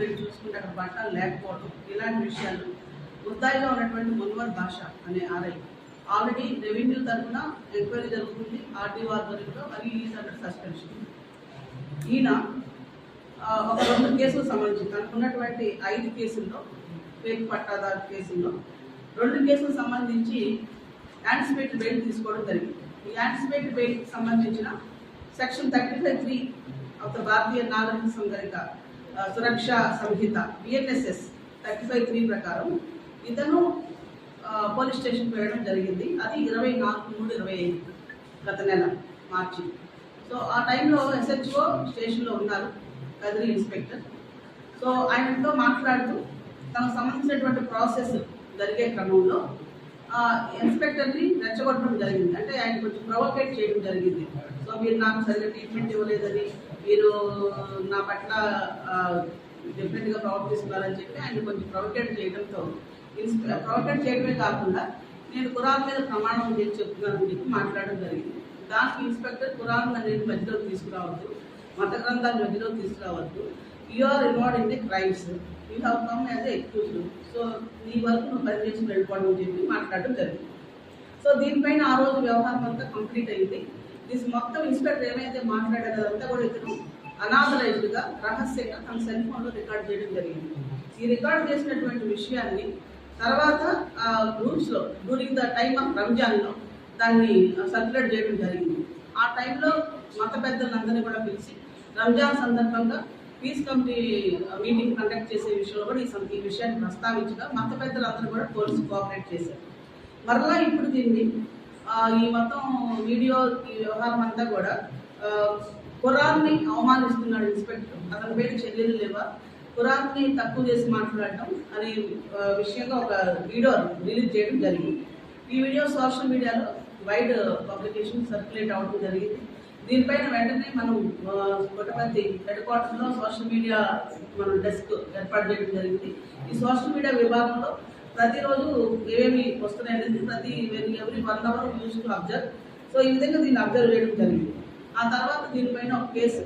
వెళ్ళి చూసుకుంటే అక్కడ బట్టలు లేకపోవడం ఇలాంటి విషయాలు. ముద్దాయిగా ఉన్నటువంటి మున్వర్ భాష అనే ఆర్ఐ ఆల్రెడీ రెవెన్యూ తరఫున ఎంక్వైరీ జరుగుతుంది ఆర్టీఓ ఆధ్వర్యంలో, మరి ఈజ్ అండర్ సస్పెన్షన్. ఈయన ఒక 2 కేసులకు సంబంధించి తనకు ఉన్నటువంటి 5 కేసుల్లో ఫేక్ పట్టాదారు కేసుల్లో 2 కేసులకు సంబంధించి యాంటిసిపేటరీ బెయిల్ తీసుకోవడం జరిగింది. ఈ యాంటిసిపేటరీ బెయిల్కి సంబంధించిన section 35(3) of the Bharatiya Nagarik సంఘిక Suraksha Samhita BNSS 35(3) ప్రకారం ఇతను పోలీస్ స్టేషన్కి వెళ్ళడం జరిగింది. అది 24/3/25 గత నెల మార్చి. సో ఆ టైంలో SHO స్టేషన్లో ఉన్నారు, కదిరి ఇన్స్పెక్టర్. సో ఆయనతో మాట్లాడుతూ తనకు సంబంధించినటువంటి ప్రాసెస్ జరిగే క్రమంలో ఇన్స్పెక్టర్ని రెచ్చగొట్టడం జరిగింది. అంటే ఆయన కొంచెం ప్రొవోకేట్ చేయడం జరిగింది. సో మీరు నాకు సరిగ్గా ట్రీట్మెంట్ ఇవ్వలేదని, మీరు నా పట్ల డిఫరెంట్గా ప్రవర్తిస్తున్నారని చెప్పి ఆయన కొంచెం ప్రొవోకేట్ చేయడంతో ప్రొవోకేట్ చేయడమే కాకుండా నేను ఖురాన్ మీద ప్రమాణం చేసి చెప్తున్నానని చెప్పి మాట్లాడడం జరిగింది. దానికి ఇన్స్పెక్టర్ ఖురాన్ అనేది మధ్యలోకి తీసుకురావద్దు, మత గ్రంథాలు మధ్యలోకి తీసుకురావద్దు, you are involved in the crimes, you have come as a excused, so నీ వరకు నువ్వు పనిచేసి వెళ్ళిపోవడం అని చెప్పి మాట్లాడడం జరిగింది. సో దీనిపైన ఆ రోజు వ్యవహారం అంతా కంప్లీట్ అయింది. దీని మొత్తం ఇన్స్పెక్టర్ ఏమైతే మాట్లాడారో అదంతా కూడా ఇతను అనాథరైజ్డ్గా రహస్యంగా తన సెల్ ఫోన్లో రికార్డ్ చేయడం జరిగింది. ఈ రికార్డ్ చేసినటువంటి విషయాన్ని తర్వాత గ్రూప్స్లో డ్యూరింగ్ ద టైమ్ ఆఫ్ రంజాన్లో దాన్ని సర్క్యులేట్ చేయడం జరిగింది. ఆ టైంలో మత పెద్దలందరినీ కూడా పిలిచి రంజాన్ సందర్భంగా పీస్ కమిటీ మీటింగ్ కండక్ట్ చేసే విషయంలో కూడా ఈ విషయాన్ని ప్రస్తావించగా మత పెద్దలందరూ కూడా పోలీసు కోఆపరేట్ చేశారు. మరలా ఇప్పుడు దీన్ని ఈ మొత్తం వీడియో ఈ వ్యవహారం అంతా కూడా ఖురాన్ని అవమానిస్తున్నాడు ఇన్స్పెక్టర్, అతని పేరు చర్యలు లేవా, ఖురాన్ని తక్కువ చేసి మాట్లాడటం అనే విషయంగా ఒక వీడియో రిలీజ్ చేయడం జరిగింది. ఈ వీడియో సోషల్ మీడియాలో వైడ్ పబ్లికేషన్ సర్క్యులేట్ అవ్వడం జరిగింది. దీనిపైన వెంటనే మనం కొట్టపల్లి హెడ్ క్వార్టర్లో సోషల్ మీడియా మనం డెస్క్ ఏర్పాటు చేయడం జరిగింది. ఈ సోషల్ మీడియా విభాగంలో ప్రతిరోజు ఏమేమి వస్తున్నాయనేది every 1 hour use to observe. So ఈ విధంగా దీన్ని అబ్జర్వ్ చేయడం జరిగింది. ఆ తర్వాత దీనిపైన ఒక కేసు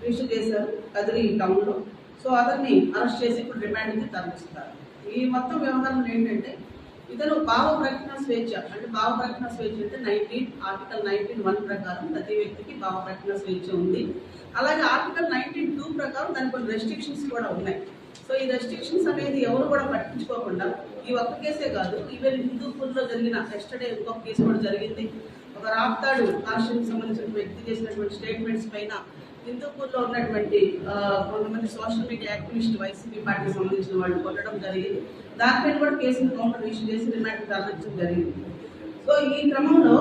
రిజిస్టర్ చేశారు కదిరి టౌన్లో. సో అతన్ని అరెస్ట్ చేసి ఇప్పుడు రిమాండ్కి తరలిస్తున్నారు. ఈ మొత్తం వ్యవహారం ఏంటంటే ఇతను భావ ప్రకటన స్వేచ్ఛ, అంటే భావ ప్రకటన స్వేచ్ఛ అంటే ఆర్టికల్ 19(1) ప్రకారం ప్రతి వ్యక్తికి భావ ప్రకటన స్వేచ్ఛ ఉంది. అలాగే ఆర్టికల్ 19(2) ప్రకారం దానికి కొన్ని రెస్ట్రిక్షన్స్ కూడా ఉన్నాయి. సో ఈ రెస్ట్రిక్షన్స్ అనేది ఎవరు కూడా పట్టించుకోకుండా ఈ ఒక్క కేసే కాదు, ఈవెన్ హిందూపూర్లో జరిగిన ఎస్టర్డే ఇంకొక కేసు కూడా జరిగింది. ఒక రాప్తాడు కాన్స్టిట్యూన్సీకి సంబంధించిన వ్యక్తి చేసినటువంటి స్టేట్మెంట్స్ పైన హిందూపూర్లో ఉన్నటువంటి కొంతమంది సోషల్ మీడియా యాక్టివిస్ట్ వైసీపీ పార్టీకి సంబంధించిన వాళ్ళు కొట్టడం జరిగింది. దానిపైన కూడా కేసును కౌంటర్ ఇష్యూ చేసి రిమాండ్కి తరలించడం జరిగింది. సో ఈ క్రమంలో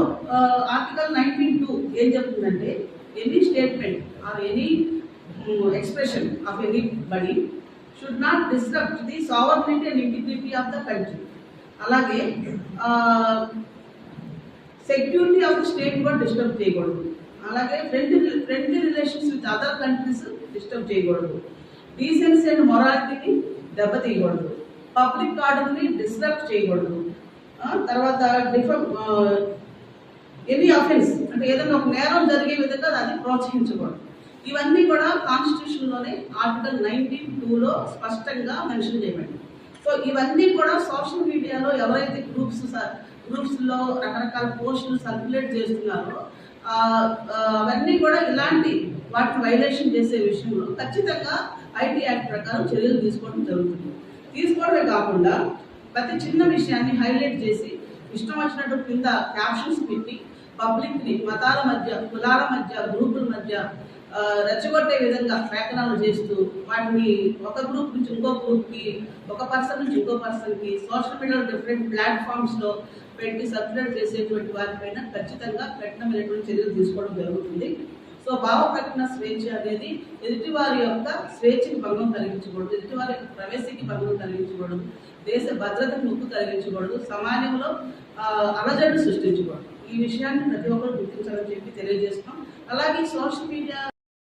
ఆర్టికల్ 19(2) ఏం చెప్తుందంటే any statement or any expression of anybody should not disturb the sovereignty and integrity of the country. అలాగే సెక్యూరిటీ ఆఫ్ ద స్టేట్ కూడా డిస్టర్బ్ చేయకూడదు. అలాగే friendly relations with other countries disturb చేయకూడదు. Decency and మొరాలిటీని దెబ్బతీయకూడదు. Public ఆర్డర్ని disturb చేయకూడదు. తర్వాత ఎనీ అఫెన్స్ అంటే ఏదైనా ఒక నేరం జరిగే విధంగా అది ప్రోత్సహించకూడదు. ఇవన్నీ కూడా కాన్స్టిట్యూషన్లోనే ఆర్టికల్ 19(2)లో స్పష్టంగా మెన్షన్ చేయబడింది. సో ఇవన్నీ కూడా సోషల్ మీడియాలో ఎవరైతే గ్రూప్స్లో రకరకాల పోస్టులు సర్క్యులేట్ చేస్తున్నారో అవన్నీ కూడా ఇలాంటి వాటిని వైలేషన్ చేసే విషయంలో ఖచ్చితంగా IT యాక్ట్ ప్రకారం చర్యలు తీసుకోవడం జరుగుతుంది. తీసుకోవడమే కాకుండా ప్రతి చిన్న విషయాన్ని హైలైట్ చేసి ఇష్టం వచ్చినట్టు కింద క్యాప్షన్స్ పెట్టి పబ్లిక్ని మతాల మధ్య, కులాల మధ్య, గ్రూపుల మధ్య రెచ్చగొట్టే విధంగా వ్యాఖ్యానాలు చేస్తూ వాటిని ఒక గ్రూప్ నుంచి ఇంకో గ్రూప్కి, ఒక పర్సన్ నుంచి ఇంకో పర్సన్కి సోషల్ మీడియాలో డిఫరెంట్ ప్లాట్ఫామ్స్లో పెట్టి సర్క్యులేట్ చేసేటువంటి వారిపైన ఖచ్చితంగా కఠినమైనటువంటి చర్యలు తీసుకోవడం జరుగుతుంది. సో భావ ప్రకటన స్వేచ్ఛ అనేది ఎదుటివారి యొక్క స్వేచ్ఛకి భంగం కలిగించకూడదు, ఎదుటివారి యొక్క ప్రవేశకి భంగం కలిగించకూడదు, దేశ భద్రతకు ముప్పు కలిగించకూడదు, సమాజంలో అలజడి సృష్టించకూడదు. ఈ విషయాన్ని ప్రతి ఒక్కరు గుర్తించాలని చెప్పి తెలియజేస్తున్నాం. అలాగే సోషల్ మీడియా